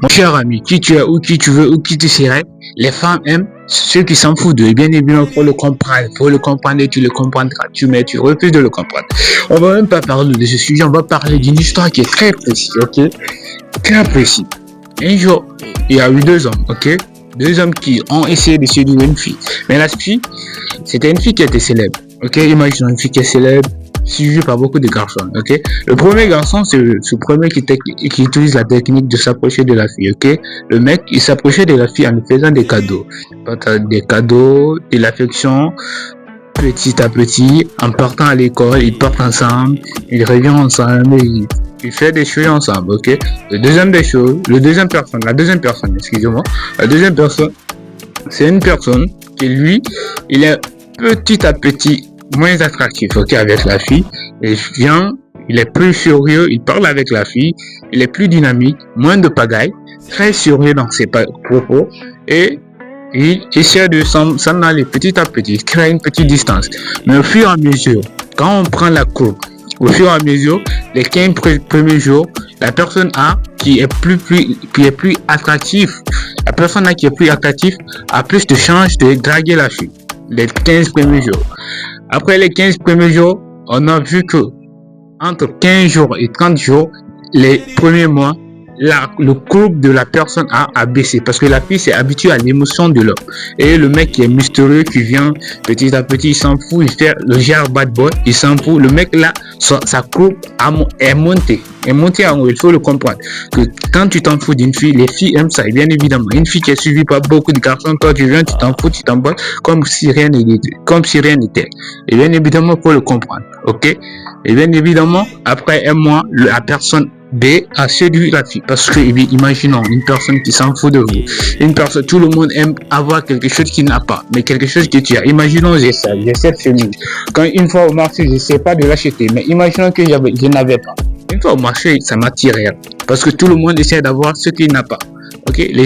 Mon cher ami, qui tu es ou qui tu veux ou qui tu serais, les femmes aiment ceux qui s'en foutent d'eux. Et bien évidemment, il faut le comprendre. Il faut le comprendre et tu le comprendras. Mais tu refuses de le comprendre. On va même pas parler de ce sujet. On va parler d'une histoire qui est très précise, ok? Très précise. Un jour, il y a eu deux hommes, ok? Deux hommes qui ont essayé de séduire une fille. Mais la fille, c'était une fille qui était célèbre, ok? Imaginons une fille qui est célèbre, suivi par beaucoup de garçons, ok? Le premier garçon, c'est ce premier qui utilise la technique de s'approcher de la fille, ok? Le mec, il s'approchait de la fille en lui faisant des cadeaux. Des cadeaux, de l'affection, petit à petit, en partant à l'école, ils partent ensemble, ils reviennent ensemble, ils font des choses ensemble, ok? La deuxième personne, excusez-moi, la deuxième personne, c'est une personne qui, lui, il est petit à petit moins attractif, ok, avec la fille. Il est plus sérieux, il parle avec la fille, il est plus dynamique, moins de pagaille, très sérieux dans ses propos et il essaie de s'en aller petit à petit, créer une petite distance. Mais au fur et à mesure, quand on prend la courbe, au fur et à mesure, les 15 premiers jours, la personne A qui est plus attractive, la personne A qui est plus attractive a plus de chances de draguer la fille. Les 15 premiers jours. Après les 15 premiers jours, on a vu que entre 15 jours et 30 jours, les premiers mois, le couple de la personne a baissé parce que la fille s'est habituée à l'émotion de l'homme. Et le mec qui est mystérieux, qui vient petit à petit, il s'en fout, il fait le genre bad boy, il s'en fout. Le mec là, sa couple est montée en haut. Il faut le comprendre que quand tu t'en fous d'une fille, les filles aiment ça. Et bien évidemment, une fille qui est suivie par beaucoup de garçons, toi tu viens, tu t'en fous, tu t'emballes comme si rien n'était. Et bien évidemment, il faut le comprendre, ok? Et bien évidemment, après un mois, la personne B a séduit la fille parce que, imaginons une personne qui s'en fout de vous, une personne, tout le monde aime avoir quelque chose qu'il n'a pas, mais quelque chose que tu as. Imaginons j'ai cette chemise. Quand une fois au marché, je ne sais pas de l'acheter, mais imaginons que je n'avais pas. Une fois au marché, ça m'attire parce que tout le monde essaie d'avoir ce qu'il n'a pas. Ok, les